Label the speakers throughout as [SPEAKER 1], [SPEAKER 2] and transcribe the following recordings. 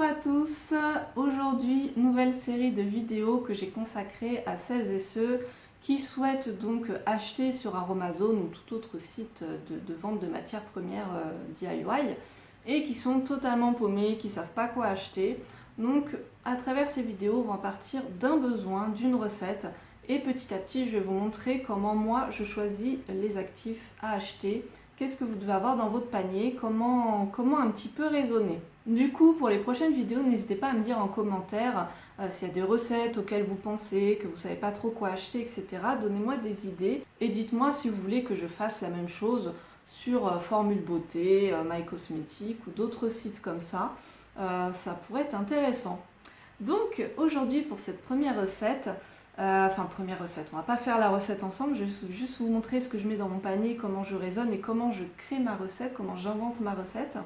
[SPEAKER 1] Bonjour à tous, aujourd'hui nouvelle série de vidéos que j'ai consacrée à celles et ceux qui souhaitent donc acheter sur Aromazone ou tout autre site de vente de matières premières DIY et qui sont totalement paumés, qui ne savent pas quoi acheter. Donc à travers ces vidéos on va partir d'un besoin, d'une recette et petit à petit je vais vous montrer comment moi je choisis les actifs à acheter. Qu'est-ce que vous devez avoir dans votre panier, comment un petit peu raisonner. Du coup, pour les prochaines vidéos, n'hésitez pas à me dire en commentaire s'il y a des recettes auxquelles vous pensez, que vous ne savez pas trop quoi acheter, etc. Donnez-moi des idées et dites-moi si vous voulez que je fasse la même chose sur Formule Beauté, My Cosmetics ou d'autres sites comme ça. Ça pourrait être intéressant. Donc aujourd'hui, pour cette première recette, on va pas faire la recette ensemble, je vais juste vous montrer ce que je mets dans mon panier, comment je raisonne et comment je crée ma recette, comment j'invente ma recette.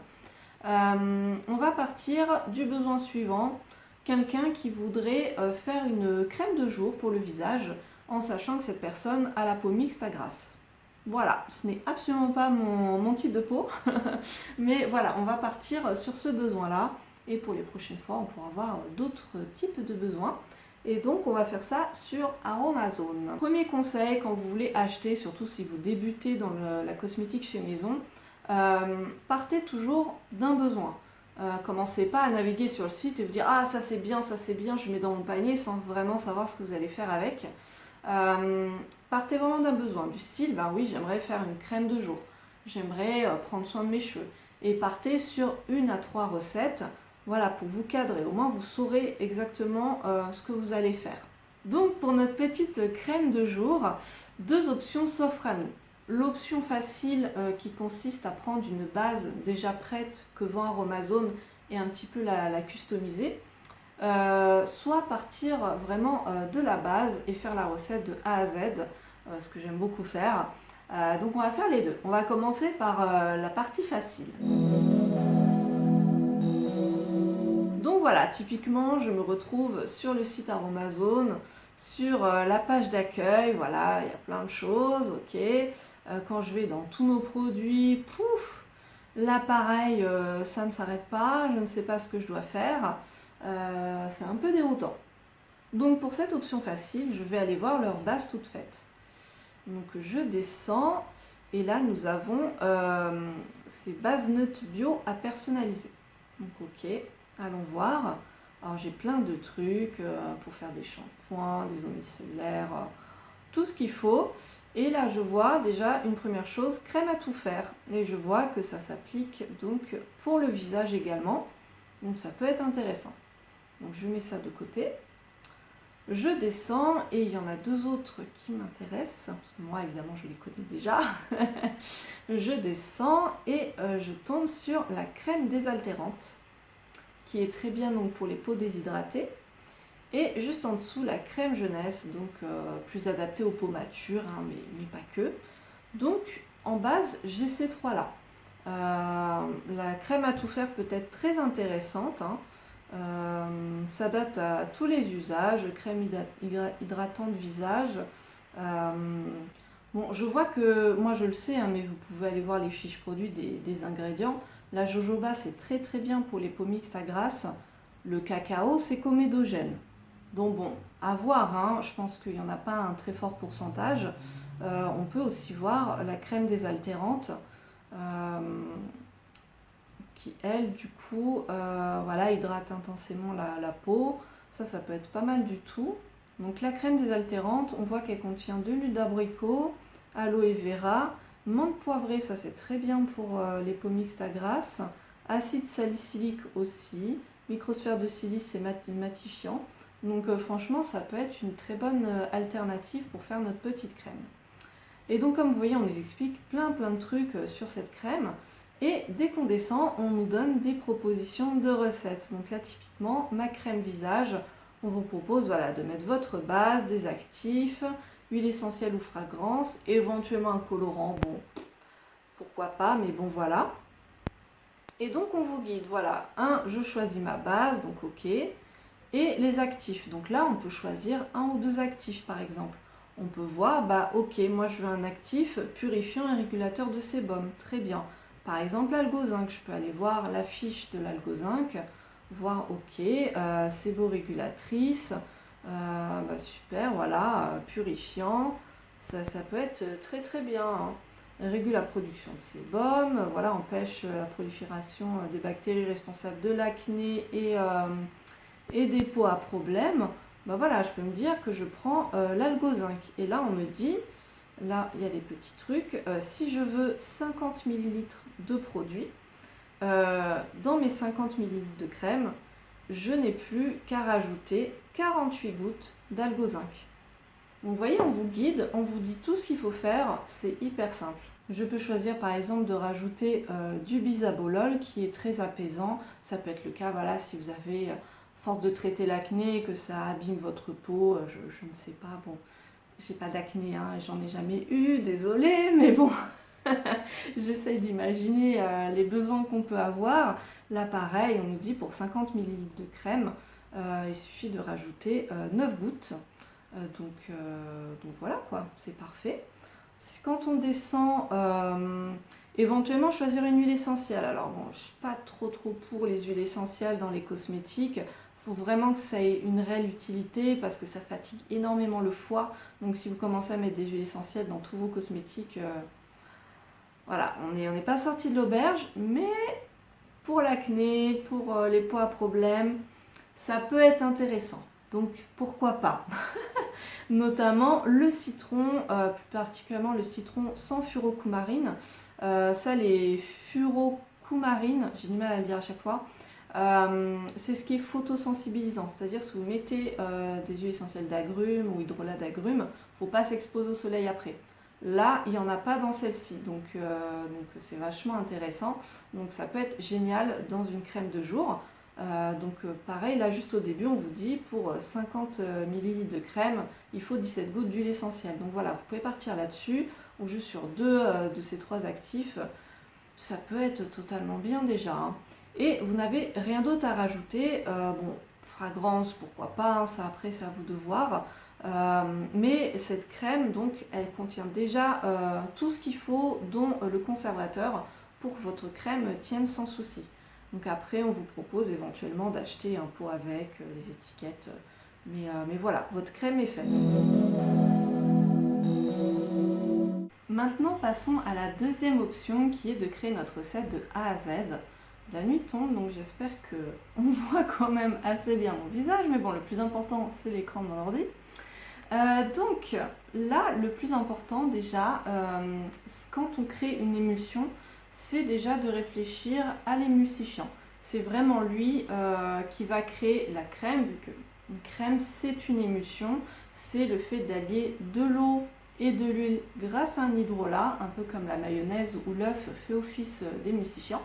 [SPEAKER 1] On va partir du besoin suivant, quelqu'un qui voudrait faire une crème de jour pour le visage en sachant que cette personne a la peau mixte à grasse. Voilà, ce n'est absolument pas mon type de peau, mais voilà, on va partir sur ce besoin-là et pour les prochaines fois, on pourra avoir d'autres types de besoins. Et donc on va faire ça sur Aromazone. Premier conseil quand vous voulez acheter, surtout si vous débutez dans la cosmétique fait maison, partez toujours d'un besoin. Commencez pas à naviguer sur le site et vous dire ah ça c'est bien, je mets dans mon panier sans vraiment savoir ce que vous allez faire avec. Partez vraiment d'un besoin, du style ben oui j'aimerais faire une crème de jour, j'aimerais prendre soin de mes cheveux. Et partez sur 1 à 3 recettes. Voilà, pour vous cadrer, au moins vous saurez exactement ce que vous allez faire. Donc pour notre petite crème de jour, 2 options s'offrent à nous. L'option facile qui consiste à prendre une base déjà prête que vend Aromazone et un petit peu la customiser. Soit partir vraiment de la base et faire la recette de A à Z, ce que j'aime beaucoup faire. Donc on va faire les deux. On va commencer par la partie facile. Donc voilà, typiquement, je me retrouve sur le site Aromazone, sur la page d'accueil, voilà, il y a plein de choses, ok. Quand je vais dans tous nos produits, pouf, là pareil, ça ne s'arrête pas, je ne sais pas ce que je dois faire, c'est un peu déroutant. Donc pour cette option facile, je vais aller voir leur base toute faite. Donc je descends, et là nous avons ces bases neutres bio à personnaliser. Donc ok. Allons voir. Alors j'ai plein de trucs pour faire des shampoings, des eaux micellaires, tout ce qu'il faut. Et là je vois déjà une première chose, crème à tout faire. Et je vois que ça s'applique donc pour le visage également. Donc ça peut être intéressant. Donc je mets ça de côté. Je descends et il y en a 2 autres qui m'intéressent. Parce que moi évidemment je les connais déjà. Je descends et je tombe sur la crème désaltérante, qui est très bien donc pour les peaux déshydratées, et juste en dessous la crème jeunesse, donc plus adaptée aux peaux matures, hein, mais pas que. Donc en base j'ai ces 3 là. La crème à tout faire peut être très intéressante, hein. S'adapte à tous les usages, crème hydratante visage. Bon, je vois que, moi je le sais, hein, mais vous pouvez aller voir les fiches produits des ingrédients. La jojoba c'est très très bien pour les peaux mixtes à grasse. Le cacao c'est comédogène. Donc bon, à voir, hein, je pense qu'il n'y en a pas un très fort pourcentage. On peut aussi voir la crème désaltérante qui elle du coup voilà, hydrate intensément la peau. Ça peut être pas mal du tout. Donc la crème désaltérante, on voit qu'elle contient de l'huile d'abricot, aloe vera, menthe poivrée, ça c'est très bien pour les peaux mixtes à grasse, acide salicylique aussi, microsphère de silice c'est matifiant. Donc franchement ça peut être une très bonne alternative pour faire notre petite crème. Et donc comme vous voyez on nous explique plein de trucs sur cette crème. Et dès qu'on descend, on nous donne des propositions de recettes. Donc là typiquement, ma crème visage, on vous propose voilà, de mettre votre base, des actifs, huile essentielle ou fragrance, éventuellement un colorant, bon, pourquoi pas, mais bon voilà. Et donc on vous guide, voilà, je choisis ma base, donc ok, et les actifs. Donc là on peut choisir 1 ou 2 actifs par exemple. On peut voir, bah ok, moi je veux un actif purifiant et régulateur de sébum, très bien. Par exemple l'algozinc, je peux aller voir la fiche de l'algozinc. voir ok, séborégulatrice, super, voilà, purifiant, ça peut être très très bien, hein. Régule la production de sébum, voilà, empêche la prolifération des bactéries responsables de l'acné et des peaux à problème. Voilà, je peux me dire que je prends l'algozinc. Et là, on me dit, là, il y a des petits trucs, si je veux 50 ml de produit, dans mes 50 ml de crème, je n'ai plus qu'à rajouter 48 gouttes d'algozinc. Donc vous voyez, on vous guide, on vous dit tout ce qu'il faut faire, c'est hyper simple. Je peux choisir par exemple de rajouter du bisabolol qui est très apaisant. Ça peut être le cas, voilà, si vous avez force de traiter l'acné, que ça abîme votre peau, je ne sais pas, bon, j'ai pas d'acné, hein, j'en ai jamais eu, désolée, mais bon, j'essaye d'imaginer les besoins qu'on peut avoir. Là pareil, on nous dit pour 50 ml de crème, il suffit de rajouter 9 gouttes. Donc voilà quoi, c'est parfait. Quand on descend, éventuellement choisir une huile essentielle. Alors bon, je ne suis pas trop pour les huiles essentielles dans les cosmétiques. Il faut vraiment que ça ait une réelle utilité parce que ça fatigue énormément le foie. Donc si vous commencez à mettre des huiles essentielles dans tous vos cosmétiques, voilà, on n'est pas sorti de l'auberge. Mais pour l'acné, pour les peaux à problème, ça peut être intéressant. Donc pourquoi pas. Notamment le citron, plus particulièrement le citron sans furocoumarine. Ça, les furocoumarines, j'ai du mal à le dire à chaque fois, c'est ce qui est photosensibilisant. C'est-à-dire si vous mettez des huiles essentielles d'agrumes ou hydrolat d'agrumes, il ne faut pas s'exposer au soleil après. Là, il n'y en a pas dans celle-ci, donc c'est vachement intéressant. Donc ça peut être génial dans une crème de jour. Pareil, là juste au début on vous dit pour 50 ml de crème il faut 17 gouttes d'huile essentielle. Donc voilà, vous pouvez partir là-dessus ou juste sur deux de ces trois actifs, ça peut être totalement bien déjà, hein. Et vous n'avez rien d'autre à rajouter. Fragrance pourquoi pas, hein, ça après c'est à vous de voir. Mais cette crème donc elle contient déjà tout ce qu'il faut, dont le conservateur, pour que votre crème tienne sans souci. Donc après, on vous propose éventuellement d'acheter un pot avec les étiquettes. Mais voilà, votre crème est faite. Maintenant, passons à la deuxième option qui est de créer notre recette de A à Z. La nuit tombe, donc j'espère qu'on voit quand même assez bien mon visage. Mais bon, le plus important, c'est l'écran de mon ordi. Donc là, le plus important déjà, quand on crée une émulsion, c'est déjà de réfléchir à l'émulsifiant. C'est vraiment lui qui va créer la crème, vu qu'une crème c'est une émulsion, c'est le fait d'allier de l'eau et de l'huile grâce à un hydrolat, un peu comme la mayonnaise ou l'œuf fait office d'émulsifiant.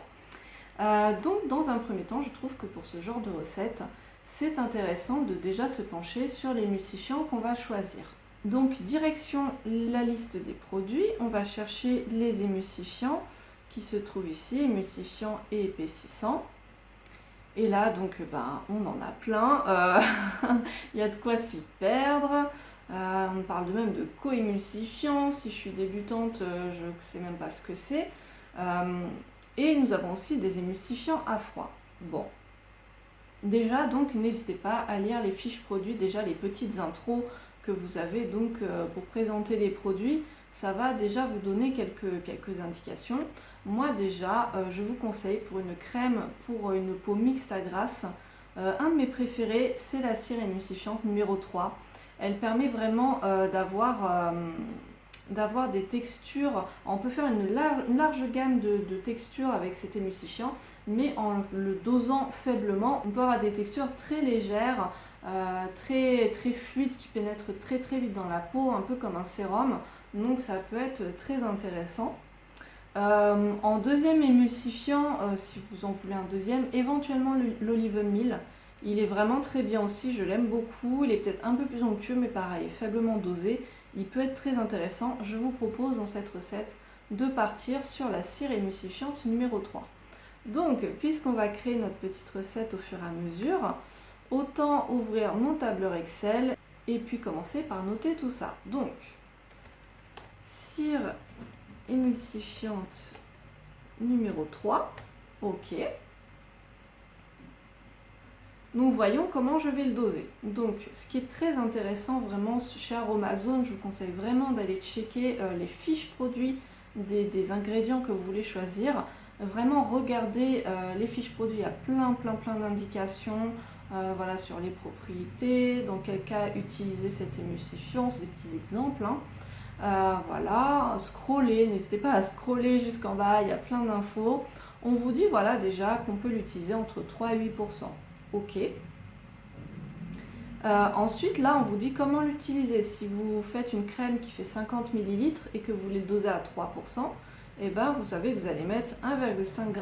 [SPEAKER 1] Donc dans un premier temps, je trouve que pour ce genre de recette, c'est intéressant de déjà se pencher sur l'émulsifiant qu'on va choisir. Donc direction la liste des produits, on va chercher les émulsifiants qui se trouvent ici, émulsifiants et épaississants. Et là donc on en a plein, il y a de quoi s'y perdre. On parle de même de co-émulsifiants, si je suis débutante je ne sais même pas ce que c'est. Et nous avons aussi des émulsifiants à froid. Bon. Déjà, donc, n'hésitez pas à lire les fiches produits, déjà les petites intros que vous avez donc pour présenter les produits. Ça va déjà vous donner quelques indications. Moi déjà, je vous conseille pour une crème pour une peau mixte à grasse, un de mes préférés, c'est la cire émulsifiante numéro 3. Elle permet vraiment d'avoir des textures. On peut faire une large gamme de textures avec cet émulsifiant, mais en le dosant faiblement, on peut avoir des textures très légères, très fluides, qui pénètrent très vite dans la peau, un peu comme un sérum. Donc ça peut être très intéressant. En deuxième émulsifiant, si vous en voulez un deuxième, éventuellement l'olive meal. Il est vraiment très bien aussi, je l'aime beaucoup. Il est peut-être un peu plus onctueux, mais pareil, faiblement dosé. Il peut être très intéressant. Je vous propose dans cette recette de partir sur la cire émulsifiante numéro 3. Donc, puisqu'on va créer notre petite recette au fur et à mesure, autant ouvrir mon tableur Excel et puis commencer par noter tout ça. Donc, cire émulsifiante numéro 3, ok. Donc voyons comment je vais le doser. Donc ce qui est très intéressant vraiment chez Aromazone, je vous conseille vraiment d'aller checker les fiches produits des ingrédients que vous voulez choisir. Vraiment regarder les fiches produits, il y a plein d'indications voilà, sur les propriétés, dans quel cas utiliser cet émulsifiant, c'est des petits exemples. Hein. Voilà, scroller, n'hésitez pas à scroller jusqu'en bas, il y a plein d'infos. On vous dit voilà déjà qu'on peut l'utiliser entre 3 et 8%. Ok. Ensuite, là, on vous dit comment l'utiliser. Si vous faites une crème qui fait 50 ml et que vous voulez le doser à 3%, eh ben, vous savez que vous allez mettre 1,5 g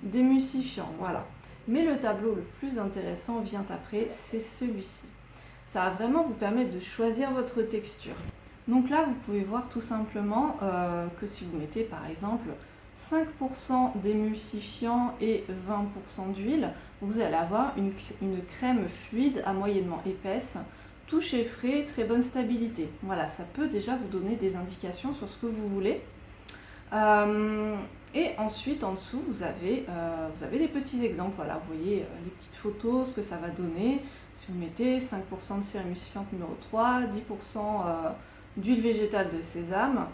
[SPEAKER 1] d'émulsifiant. Voilà. Mais le tableau le plus intéressant vient après, c'est celui-ci. Ça va vraiment vous permettre de choisir votre texture. Donc là, vous pouvez voir tout simplement que si vous mettez par exemple 5% d'émulsifiant et 20% d'huile, vous allez avoir une crème fluide à moyennement épaisse, toucher frais, très bonne stabilité. Voilà, ça peut déjà vous donner des indications sur ce que vous voulez. Et ensuite, en dessous, vous avez des petits exemples. Voilà, vous voyez les petites photos, ce que ça va donner. Si vous mettez 5% de cire émulsifiante numéro 3, 10% d'huile végétale de sésame,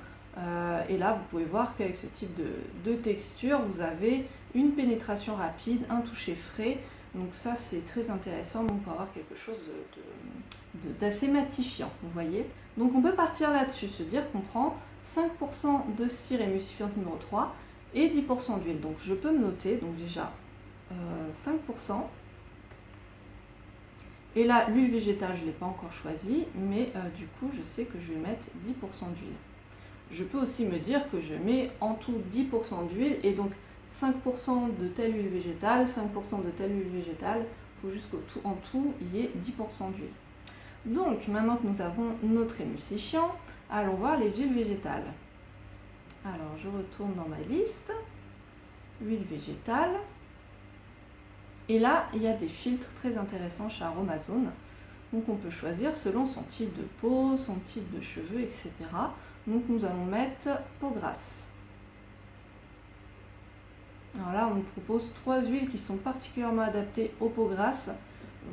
[SPEAKER 1] et là, vous pouvez voir qu'avec ce type de texture, vous avez une pénétration rapide, un toucher frais. Donc ça, c'est très intéressant donc pour avoir quelque chose d'assez matifiant, vous voyez. Donc on peut partir là-dessus, se dire qu'on prend 5% de cire émulsifiante numéro 3 et 10% d'huile. Donc je peux me noter, donc déjà 5%. Et là, l'huile végétale, je ne l'ai pas encore choisie, mais du coup, je sais que je vais mettre 10% d'huile. Je peux aussi me dire que je mets en tout 10% d'huile et donc 5% de telle huile végétale, 5% de telle huile végétale. Il faut juste qu'en tout, il y ait 10% d'huile. Donc, maintenant que nous avons notre émulsifiant, allons voir les huiles végétales. Alors, je retourne dans ma liste. Huile végétale. Et là, il y a des filtres très intéressants chez Aromazone. Donc, on peut choisir selon son type de peau, son type de cheveux, etc. Donc, nous allons mettre peau grasse. Alors là, on nous propose 3 huiles qui sont particulièrement adaptées aux peaux grasses.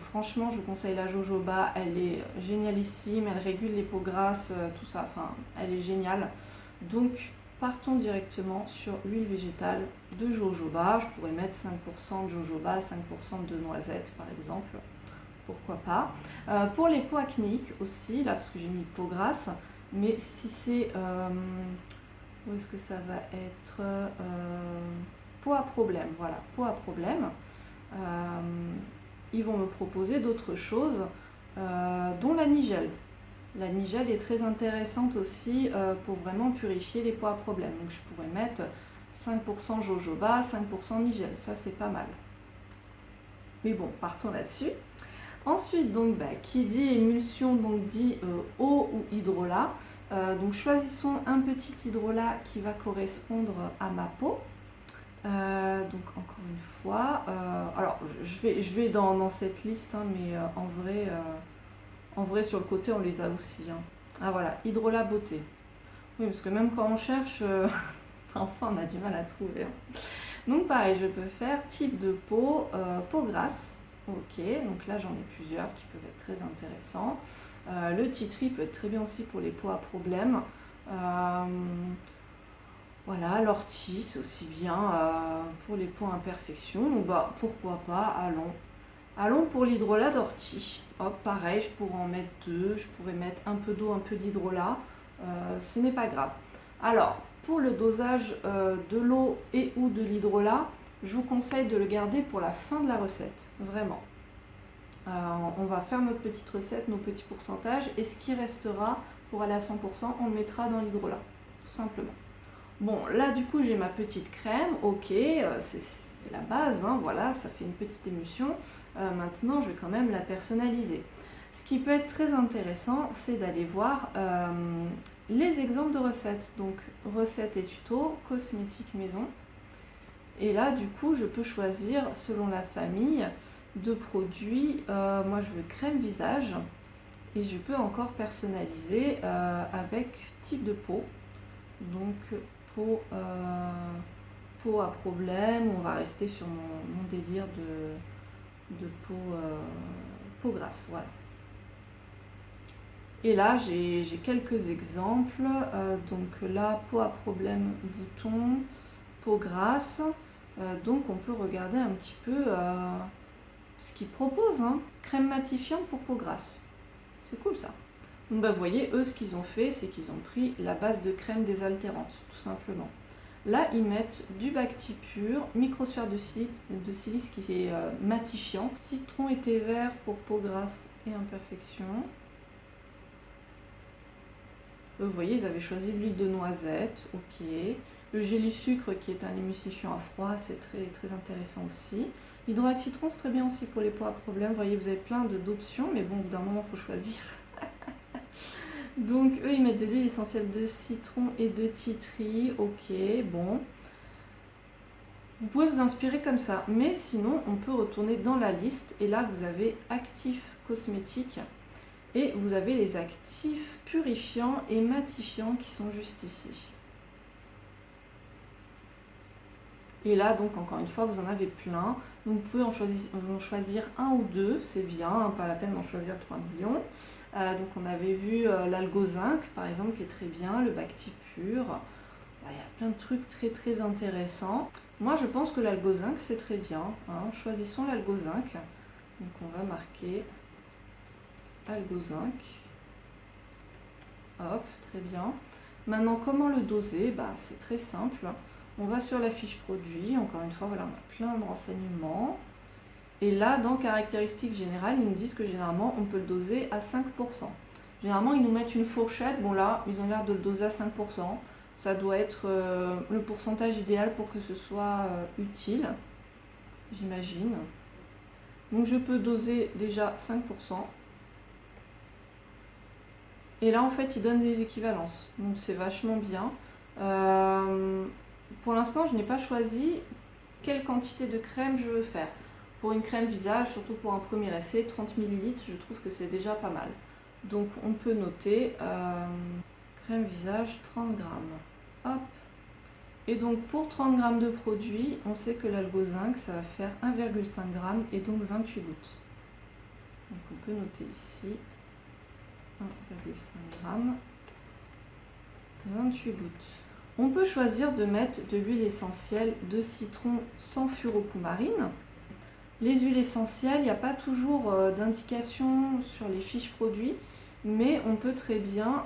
[SPEAKER 1] Franchement, je vous conseille la jojoba, elle est génialissime, elle régule les peaux grasses, tout ça, enfin, elle est géniale. Donc, partons directement sur l'huile végétale de jojoba. Je pourrais mettre 5% de jojoba, 5% de noisettes par exemple, pourquoi pas. Pour les peaux acnéiques aussi, là, parce que j'ai mis peau grasse, mais si c'est... où est-ce que ça va être peau à problème, voilà, peau à problème. Ils vont me proposer d'autres choses, dont la nigelle. La nigelle est très intéressante aussi pour vraiment purifier les peaux à problème. Donc je pourrais mettre 5% jojoba, 5% nigelle, ça c'est pas mal. Mais bon, partons là-dessus. Ensuite, donc, qui dit émulsion, donc dit eau ou hydrolat. Donc choisissons un petit hydrolat qui va correspondre à ma peau. Donc encore une fois, alors je vais dans cette liste, hein, mais en vrai sur le côté on les a aussi. Hein. Ah voilà, hydrolat beauté. Oui, parce que même quand on cherche, enfin on a du mal à trouver. Hein. Donc pareil, je peux faire type de peau, peau grasse. Ok, donc là j'en ai plusieurs qui peuvent être très intéressants. Le tea tree peut être très bien aussi pour les peaux à problème. Voilà, l'ortie, c'est aussi bien pour les peaux imperfections. Donc pourquoi pas, allons pour l'hydrolat d'ortie. Hop, pareil, je pourrais en mettre 2, je pourrais mettre un peu d'eau, un peu d'hydrolat. Ce n'est pas grave. Alors, pour le dosage de l'eau et ou de l'hydrolat, je vous conseille de le garder pour la fin de la recette, vraiment. On va faire notre petite recette, nos petits pourcentages, et ce qui restera pour aller à 100%, on le mettra dans l'hydrolat, tout simplement. Bon, là du coup j'ai ma petite crème, ok, c'est la base, hein, voilà, ça fait une petite émulsion. Maintenant je vais quand même la personnaliser. Ce qui peut être très intéressant, c'est d'aller voir les exemples de recettes. Donc recettes et tutos, cosmétiques maison. Et là du coup je peux choisir selon la famille de produits. Moi je veux crème visage et je peux encore personnaliser avec type de peau. Donc peau à problème, on va rester sur mon délire de peau grasse. Voilà. Et là, j'ai quelques exemples. Donc là, peau à problème, bouton, peau grasse. Donc on peut regarder un petit peu ce qu'ils proposent. Hein. Crème matifiante pour peau grasse. C'est cool ça. Donc bah, vous voyez, eux, ce qu'ils ont fait, c'est qu'ils ont pris la base de crème désaltérante, tout simplement. Là, ils mettent du Bacti pur, microsphère de silice qui est matifiant, citron et thé vert pour peau grasse et imperfection. Vous voyez, ils avaient choisi de l'huile de noisette, ok. Le gélu sucre qui est un émulsifiant à froid, c'est très, très intéressant aussi. L'hydrolat de citron, c'est très bien aussi pour les peaux à problème. Vous voyez, vous avez plein d'options, mais bon, au bout d'un moment, il faut choisir. Donc, eux, ils mettent de l'huile essentielle de citron et de titri, ok, bon. Vous pouvez vous inspirer comme ça, mais sinon, on peut retourner dans la liste, et là, vous avez actifs cosmétiques. Et vous avez les actifs purifiants et matifiants qui sont juste ici. Et là, donc, encore une fois, vous en avez plein. Donc, vous pouvez en choisir un ou deux, c'est bien, hein, pas la peine d'en choisir 3 millions. Donc, on avait vu l'algozinc, par exemple, qui est très bien, le Bacti pur. Il y a plein de trucs très, très intéressants. Moi, je pense que l'algozinc, c'est très bien. Hein. Choisissons l'algozinc. Donc, on va marquer algozinc. Hop, très bien. Maintenant, comment le doser? C'est très simple. On va sur la fiche produit. Encore une fois, voilà, on a plein de renseignements. Et là, dans caractéristiques générales, ils nous disent que généralement, on peut le doser à 5%. Généralement, ils nous mettent une fourchette. Bon là, ils ont l'air de le doser à 5%. Ça doit être le pourcentage idéal pour que ce soit utile, j'imagine. Donc, je peux doser déjà 5%. Et là, en fait, ils donnent des équivalences. Donc, c'est vachement bien. Pour l'instant, je n'ai pas choisi quelle quantité de crème je veux faire. Pour une crème visage, surtout pour un premier essai, 30 ml, je trouve que c'est déjà pas mal. Donc, on peut noter crème visage 30 grammes. Hop. Et donc, pour 30 grammes de produit, on sait que l'algozinc, ça va faire 1,5 g et donc 28 gouttes. Donc, on peut noter ici 1,5 g, 28 gouttes. On peut choisir de mettre de l'huile essentielle de citron sans furocumarine. Les huiles essentielles, il n'y a pas toujours d'indication sur les fiches produits, mais on peut très bien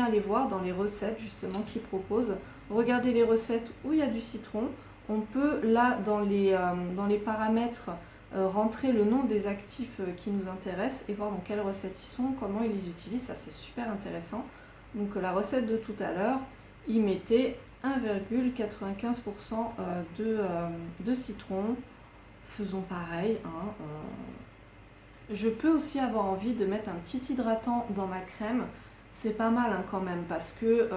[SPEAKER 1] aller voir dans les recettes justement qu'ils proposent. Regardez les recettes où il y a du citron. On peut là dans les paramètres rentrer le nom des actifs qui nous intéressent et voir dans quelles recettes ils sont, comment ils les utilisent. Ça, c'est super intéressant. Donc la recette de tout à l'heure, ils mettaient 1,95% de citron. Faisons pareil. Hein, Je peux aussi avoir envie de mettre un petit hydratant dans ma crème. C'est pas mal hein, quand même parce que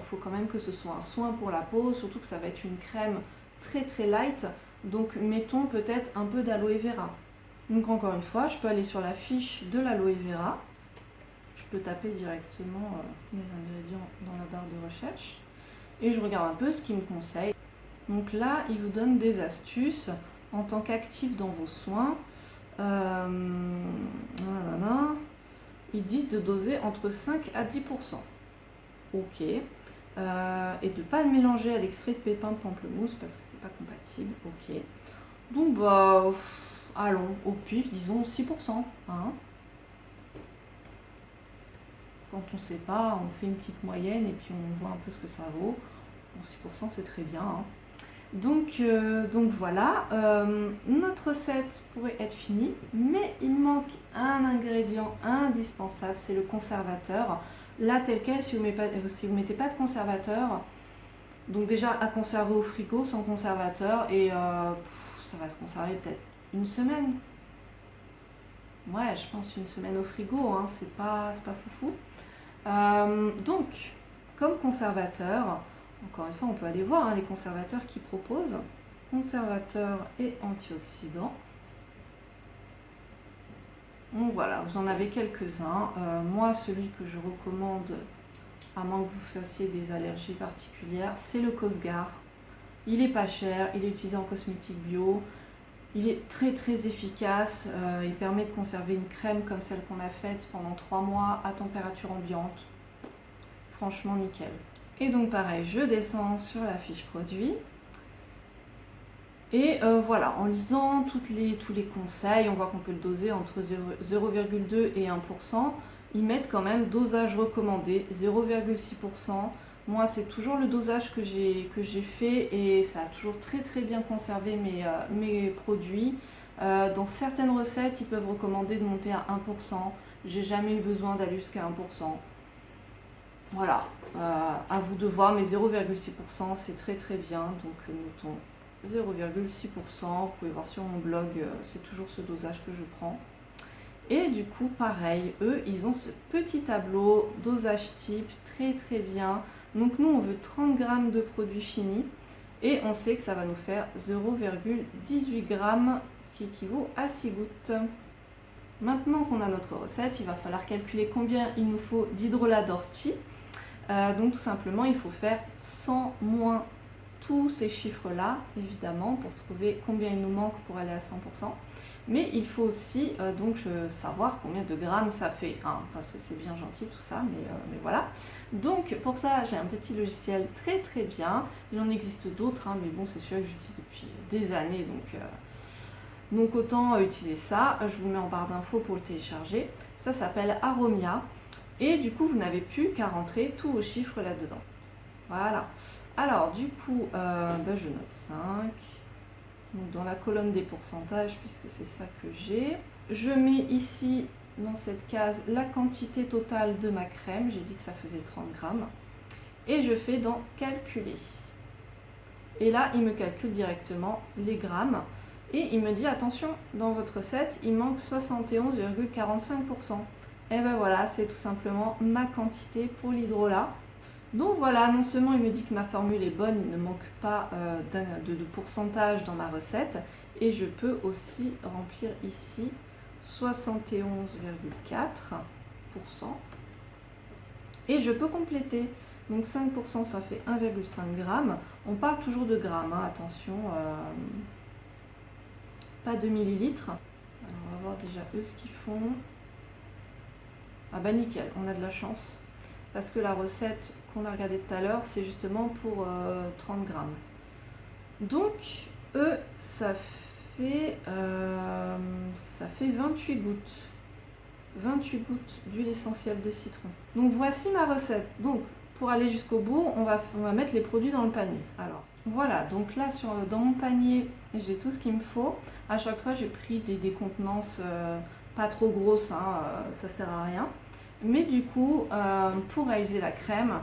[SPEAKER 1] faut quand même que ce soit un soin pour la peau, surtout que ça va être une crème très très light. Donc mettons peut-être un peu d'aloe vera. Donc encore une fois, je peux aller sur la fiche de l'aloe vera. Je peux taper directement mes ingrédients dans la barre de recherche. Et je regarde un peu ce qu'ils me conseillent. Donc là, ils vous donnent des astuces en tant qu'actif dans vos soins. Ils disent de doser entre 5 à 10%. Ok. Et de ne pas le mélanger à l'extrait de pépins de pamplemousse parce que c'est pas compatible. Ok. Donc allons, au pif, disons 6%. Hein. Quand on ne sait pas, on fait une petite moyenne et puis on voit un peu ce que ça vaut. Bon, 6% c'est très bien. Hein. Donc voilà, notre recette pourrait être finie, mais il manque un ingrédient indispensable, c'est le conservateur. Là, tel quel, si vous ne mettez pas de conservateur, donc déjà à conserver au frigo sans conservateur, et ça va se conserver peut-être une semaine. Ouais, je pense une semaine au frigo, hein, c'est pas foufou. Donc, comme conservateur, encore une fois, on peut aller voir hein, les conservateurs qu'ils proposent. Conservateurs et antioxydants. Donc voilà, vous en avez quelques-uns. Moi, celui que je recommande, à moins que vous fassiez des allergies particulières, c'est le Cosgar. Il est pas cher, il est utilisé en cosmétique bio. Il est très très efficace, il permet de conserver une crème comme celle qu'on a faite pendant 3 mois à température ambiante. Franchement nickel. Et donc pareil, je descends sur la fiche produit. Et voilà, en lisant tous les conseils, on voit qu'on peut le doser entre 0,2 et 1%. Ils mettent quand même dosage recommandé, 0,6%. Moi, c'est toujours le dosage que j'ai fait et ça a toujours très très bien conservé mes produits. Dans certaines recettes, ils peuvent recommander de monter à 1%. J'ai jamais eu besoin d'aller jusqu'à 1%. Voilà, à vous de voir, mais 0,6% c'est très très bien. Donc notons 0,6%. Vous pouvez voir sur mon blog, c'est toujours ce dosage que je prends. Et du coup, pareil, eux, ils ont ce petit tableau, dosage type, très très bien. Donc nous, on veut 30 g de produit fini et on sait que ça va nous faire 0,18 g, ce qui équivaut à 6 gouttes. Maintenant qu'on a notre recette, il va falloir calculer combien il nous faut d'hydrolat d'ortie. Donc tout simplement, il faut faire 100 moins tous ces chiffres-là, évidemment, pour trouver combien il nous manque pour aller à 100%. Mais il faut aussi savoir combien de grammes ça fait, hein, parce que c'est bien gentil tout ça, mais voilà. Donc pour ça, j'ai un petit logiciel très très bien. Il en existe d'autres, hein, mais bon, c'est celui que j'utilise depuis des années, donc autant utiliser ça. Je vous mets en barre d'infos pour le télécharger. Ça s'appelle Aromia. Et du coup, vous n'avez plus qu'à rentrer tous vos chiffres là-dedans. Voilà. Alors, du coup, je note 5. Donc, dans la colonne des pourcentages, puisque c'est ça que j'ai. Je mets ici, dans cette case, la quantité totale de ma crème. J'ai dit que ça faisait 30 grammes. Et je fais dans Calculer. Et là, il me calcule directement les grammes. Et il me dit, attention, dans votre recette, il manque 71,45%. Et ben voilà, c'est tout simplement ma quantité pour l'hydrolat. Donc voilà, non seulement il me dit que ma formule est bonne, il ne manque pas de pourcentage dans ma recette, et je peux aussi remplir ici 71,4%. Et je peux compléter. Donc 5% ça fait 1,5 g. On parle toujours de grammes, hein, attention, pas de millilitres. Alors on va voir déjà eux ce qu'ils font. Ah bah nickel, on a de la chance. Parce que la recette qu'on a regardée tout à l'heure, c'est justement pour 30 grammes. Donc, eux, ça fait 28 gouttes. 28 gouttes d'huile essentielle de citron. Donc, voici ma recette. Donc, pour aller jusqu'au bout, on va mettre les produits dans le panier. Alors, voilà. Donc là, dans mon panier, j'ai tout ce qu'il me faut. À chaque fois, j'ai pris des contenances pas trop grosses, hein, ça sert à rien. Mais du coup, pour réaliser la crème,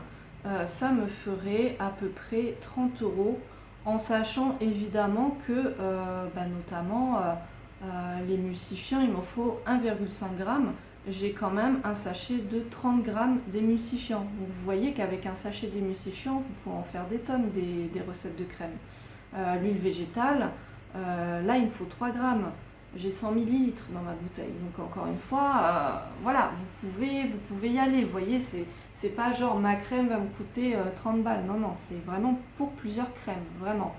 [SPEAKER 1] ça me ferait à peu près 30 €, en sachant évidemment que notamment l'émulsifiant, il m'en faut 1,5 g. J'ai quand même un sachet de 30 g d'émulsifiant. Donc vous voyez qu'avec un sachet d'émulsifiant, vous pouvez en faire des tonnes des recettes de crème. L'huile végétale, là il me faut 3 grammes. J'ai 100 ml dans ma bouteille. Donc encore une fois, voilà, vous pouvez y aller. Vous voyez, c'est pas genre ma crème va me coûter 30 balles. Non, non, c'est vraiment pour plusieurs crèmes, vraiment.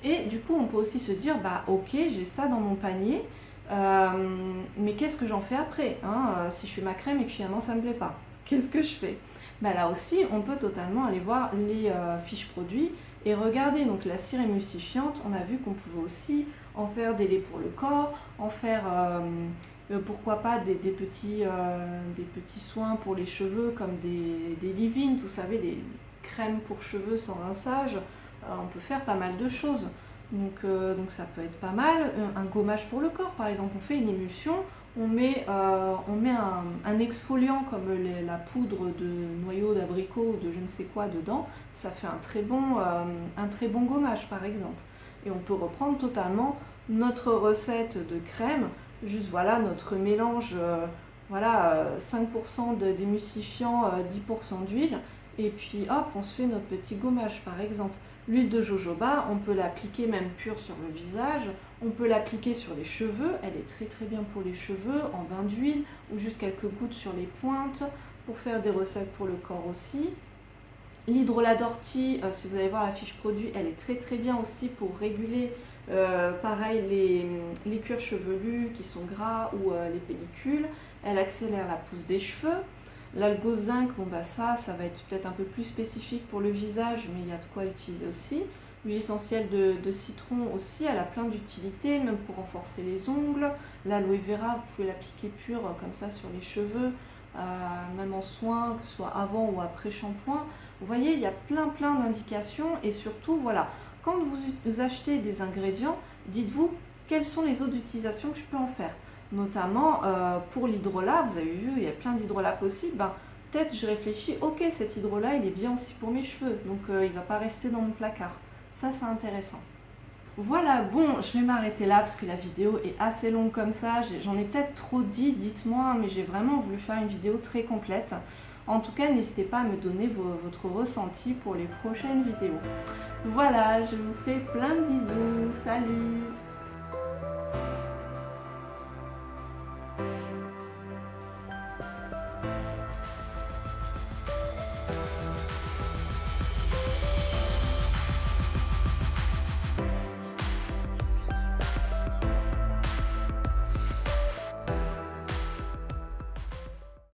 [SPEAKER 1] Et du coup, on peut aussi se dire, bah ok, j'ai ça dans mon panier, mais qu'est-ce que j'en fais après, hein, si je fais ma crème et que finalement ça me plaît pas, qu'est-ce que je fais? Bah là aussi, on peut totalement aller voir les fiches produits et regarder. Donc la cire émulsifiante, on a vu qu'on pouvait aussi en faire des laits pour le corps, en faire pourquoi pas des petits soins pour les cheveux comme des leave-in, vous savez, des crèmes pour cheveux sans rinçage. On peut faire pas mal de choses. Donc ça peut être pas mal. Un gommage pour le corps, par exemple, on fait une émulsion, on met un exfoliant comme la poudre de noyau d'abricot ou de je ne sais quoi dedans, ça fait un très bon gommage par exemple. Et on peut reprendre totalement notre recette de crème, juste voilà notre mélange, 5% d'émulsifiant, 10% d'huile, et puis hop, on se fait notre petit gommage par exemple. L'huile de jojoba, on peut l'appliquer même pure sur le visage, on peut l'appliquer sur les cheveux, elle est très très bien pour les cheveux, en bain d'huile, ou juste quelques gouttes sur les pointes, pour faire des recettes pour le corps aussi. L'hydrolat d'ortie, si vous allez voir la fiche produit, elle est très très bien aussi pour réguler Pareil, les cuirs chevelus qui sont gras ou les pellicules, elle accélère la pousse des cheveux. L'algo zinc, bon bah ça va être peut-être un peu plus spécifique pour le visage, mais il y a de quoi utiliser aussi. L'huile essentielle de citron aussi, elle a plein d'utilités, même pour renforcer les ongles. L'aloe vera, vous pouvez l'appliquer pure comme ça sur les cheveux, même en soin, que ce soit avant ou après shampoing. Vous voyez, il y a plein d'indications et surtout, voilà, quand vous achetez des ingrédients, dites-vous quelles sont les autres utilisations que je peux en faire. Notamment pour l'hydrolat, vous avez vu, il y a plein d'hydrolats possibles. Ben, peut-être je réfléchis, ok, cet hydrolat, il est bien aussi pour mes cheveux, donc il ne va pas rester dans mon placard. Ça, c'est intéressant. Voilà, bon, je vais m'arrêter là parce que la vidéo est assez longue comme ça. J'en ai peut-être trop dit, dites-moi, mais j'ai vraiment voulu faire une vidéo très complète. En tout cas, n'hésitez pas à me donner votre ressenti pour les prochaines vidéos. Voilà, je vous fais plein de bisous. Salut!